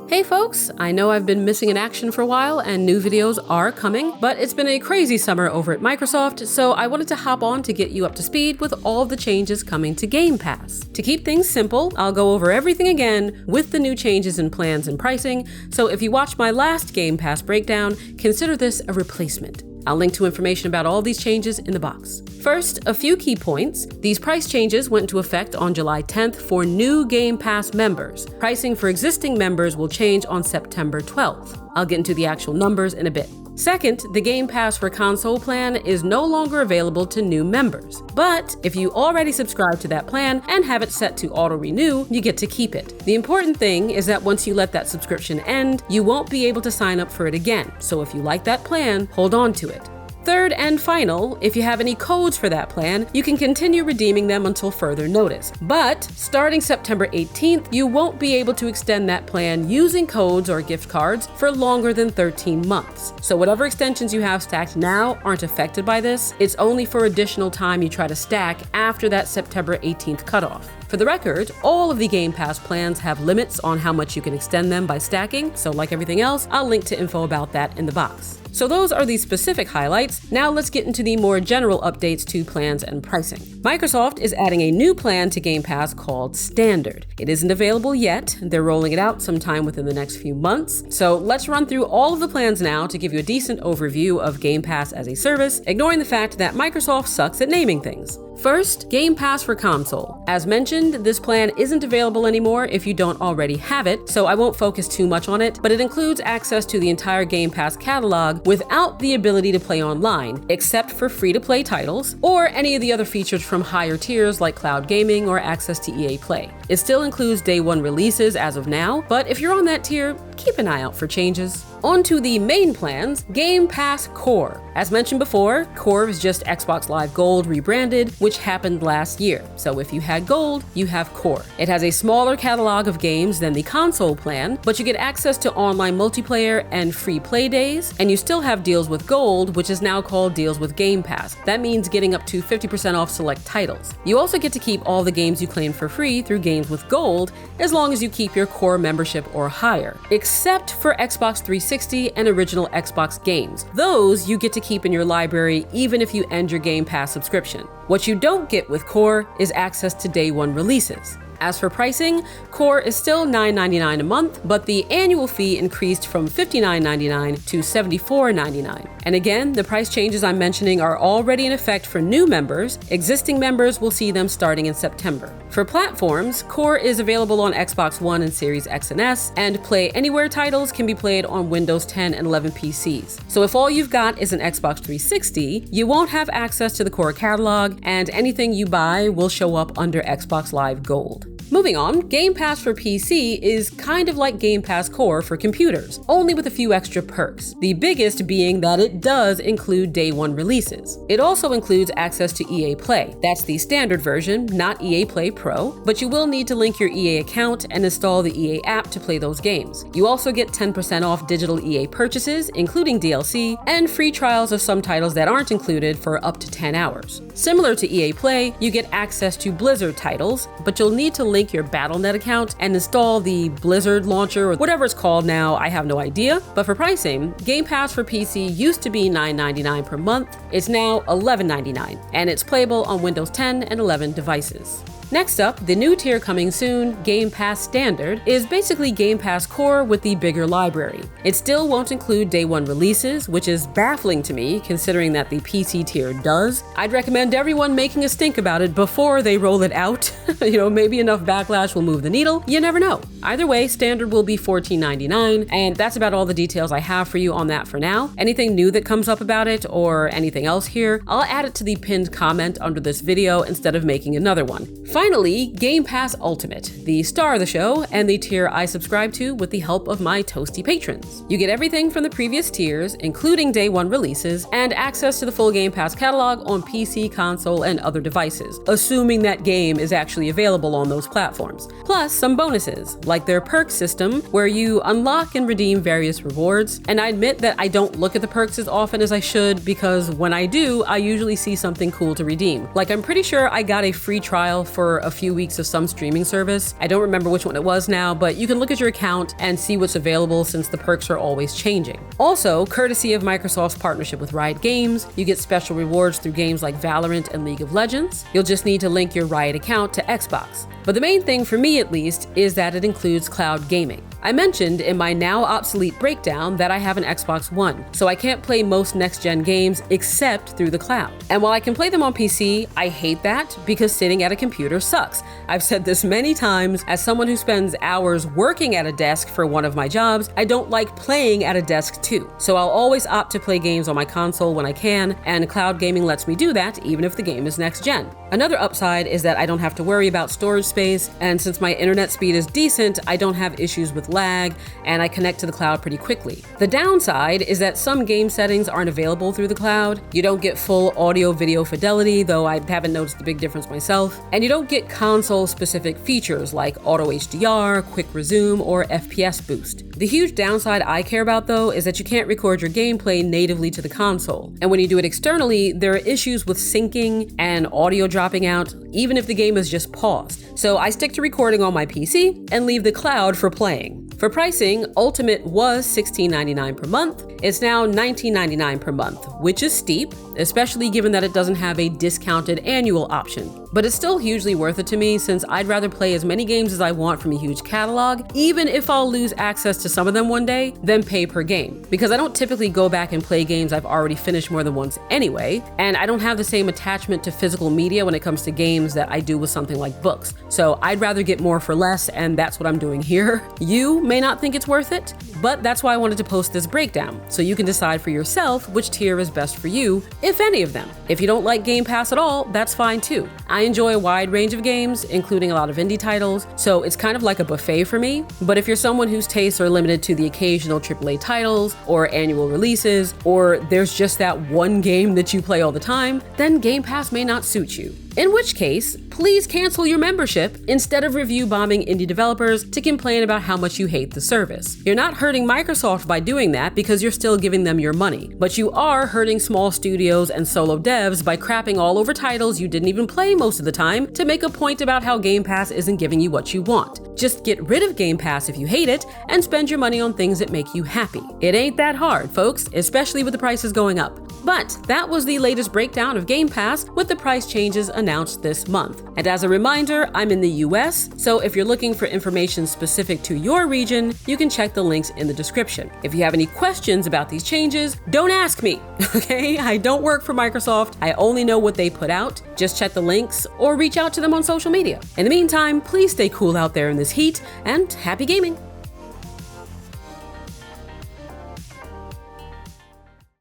Hey folks, I know I've been missing in action for a while and new videos are coming, but it's been a crazy summer over at Microsoft, so I wanted to hop on to get you up to speed with all of the changes coming to Game Pass. To keep things simple, I'll go over everything again with the new changes in plans and pricing, so if you watched my last Game Pass breakdown, consider this a replacement. I'll link to information about all these changes in the box. First, a few key points. These price changes went into effect on July 10th for new Game Pass members. Pricing for existing members will change on September 12th. I'll get into the actual numbers in a bit. Second, the Game Pass for Console plan is no longer available to new members. But if you already subscribe to that plan and have it set to auto-renew, you get to keep it. The important thing is that once you let that subscription end, you won't be able to sign up for it again. So if you like that plan, hold on to it. Third and final, if you have any codes for that plan, you can continue redeeming them until further notice. But starting September 18th, you won't be able to extend that plan using codes or gift cards for longer than 13 months. So whatever extensions you have stacked now aren't affected by this. It's only for additional time you try to stack after that September 18th cutoff. For the record, all of the Game Pass plans have limits on how much you can extend them by stacking, so like everything else, I'll link to info about that in the box. So those are the specific highlights. Now let's get into the more general updates to plans and pricing. Microsoft is adding a new plan to Game Pass called Standard. It isn't available yet. They're rolling it out sometime within the next few months. So let's run through all of the plans now to give you a decent overview of Game Pass as a service, ignoring the fact that Microsoft sucks at naming things. First, Game Pass for Console. As mentioned, this plan isn't available anymore if you don't already have it, so I won't focus too much on it, but it includes access to the entire Game Pass catalog without the ability to play online, except for free-to-play titles, or any of the other features from higher tiers like cloud gaming or access to EA Play. It still includes day one releases as of now, but if you're on that tier, keep an eye out for changes. On to the main plans, Game Pass Core. As mentioned before, Core is just Xbox Live Gold rebranded, which happened last year. So if you had Gold, you have Core. It has a smaller catalog of games than the console plan, but you get access to online multiplayer and free play days, and you still have deals with Gold, which is now called Deals with Game Pass. That means getting up to 50% off select titles. You also get to keep all the games you claim for free through Games with Gold, as long as you keep your Core membership or higher, except for Xbox 360 and original Xbox games. Those you get to keep in your library even if you end your Game Pass subscription. What you don't get with Core is access to day one releases. As for pricing, Core is still $9.99 a month, but the annual fee increased from $59.99 to $74.99. And again, the price changes I'm mentioning are already in effect for new members. Existing members will see them starting in September. For platforms, Core is available on Xbox One and Series X and S, and Play Anywhere titles can be played on Windows 10 and 11 PCs. So if all you've got is an Xbox 360, you won't have access to the Core catalog, and anything you buy will show up under Xbox Live Gold. Moving on, Game Pass for PC is kind of like Game Pass Core for computers, only with a few extra perks. The biggest being that it does include day one releases. It also includes access to EA Play. That's the standard version, not EA Play Pro, but you will need to link your EA account and install the EA app to play those games. You also get 10% off digital EA purchases, including DLC, and free trials of some titles that aren't included for up to 10 hours. Similar to EA Play, you get access to Blizzard titles, but you'll need to link your Battle.net account and install the Blizzard launcher or whatever it's called now, I have no idea. But for pricing, Game Pass for PC used to be $9.99 per month. It's now $11.99, and it's playable on Windows 10 and 11 devices. Next up, the new tier coming soon, Game Pass Standard, is basically Game Pass Core with the bigger library. It still won't include day one releases, which is baffling to me considering that the PC tier does. I'd recommend everyone making a stink about it before they roll it out. Maybe enough backlash will move the needle. You never know. Either way, Standard will be $14.99, and that's about all the details I have for you on that for now. Anything new that comes up about it or anything else here, I'll add it to the pinned comment under this video instead of making another one. Finally, Game Pass Ultimate, the star of the show and the tier I subscribe to with the help of my toasty patrons. You get everything from the previous tiers, including day one releases, and access to the full Game Pass catalog on PC, console, and other devices, assuming that game is actually available on those platforms. Plus some bonuses, like their perk system, where you unlock and redeem various rewards. And I admit that I don't look at the perks as often as I should, because when I do, I usually see something cool to redeem. Like, I'm pretty sure I got a free trial for a few weeks of some streaming service. I don't remember which one it was now, but you can look at your account and see what's available since the perks are always changing. Also, courtesy of Microsoft's partnership with Riot Games, you get special rewards through games like Valorant and League of Legends. You'll just need to link your Riot account to Xbox. But the main thing for me, at least, is that it includes cloud gaming. I mentioned in my now obsolete breakdown that I have an Xbox One, so I can't play most next-gen games except through the cloud. And while I can play them on PC, I hate that because sitting at a computer sucks. I've said this many times. As someone who spends hours working at a desk for one of my jobs, I don't like playing at a desk too. So I'll always opt to play games on my console when I can, and cloud gaming lets me do that even if the game is next-gen. Another upside is that I don't have to worry about storage space, and since my internet speed is decent, I don't have issues with lag, and I connect to the cloud pretty quickly. The downside is that some game settings aren't available through the cloud. You don't get full audio-video fidelity, though I haven't noticed the big difference myself, and you don't get console-specific features like auto HDR, quick resume, or FPS boost. The huge downside I care about, though, is that you can't record your gameplay natively to the console, and when you do it externally, there are issues with syncing and audio dropping out, even if the game is just paused. So I stick to recording on my PC and leave the cloud for playing. For pricing, Ultimate was $16.99 per month. It's now $19.99 per month, which is steep, especially given that it doesn't have a discounted annual option. But it's still hugely worth it to me, since I'd rather play as many games as I want from a huge catalog, even if I'll lose access to some of them one day, than pay per game. Because I don't typically go back and play games I've already finished more than once anyway, and I don't have the same attachment to physical media when it comes to games that I do with something like books. So I'd rather get more for less, and that's what I'm doing here. You may not think it's worth it, but that's why I wanted to post this breakdown, so you can decide for yourself which tier is best for you, if any of them. If you don't like Game Pass at all, that's fine too. I enjoy a wide range of games, including a lot of indie titles, so it's kind of like a buffet for me. But if you're someone whose tastes are limited to the occasional AAA titles, or annual releases, or there's just that one game that you play all the time, then Game Pass may not suit you. In which case, please cancel your membership instead of review bombing indie developers to complain about how much you hate the service. You're not hurting Microsoft by doing that because you're still giving them your money, but you are hurting small studios and solo devs by crapping all over titles you didn't even play most of the time to make a point about how Game Pass isn't giving you what you want. Just get rid of Game Pass if you hate it and spend your money on things that make you happy. It ain't that hard, folks, especially with the prices going up. But that was the latest breakdown of Game Pass with the price changes announced this month. And as a reminder, I'm in the US, so if you're looking for information specific to your region, you can check the links in the description. If you have any questions about these changes, don't ask me, okay? I don't work for Microsoft. I only know what they put out. Just check the links or reach out to them on social media. In the meantime, please stay cool out there in this heat, and happy gaming!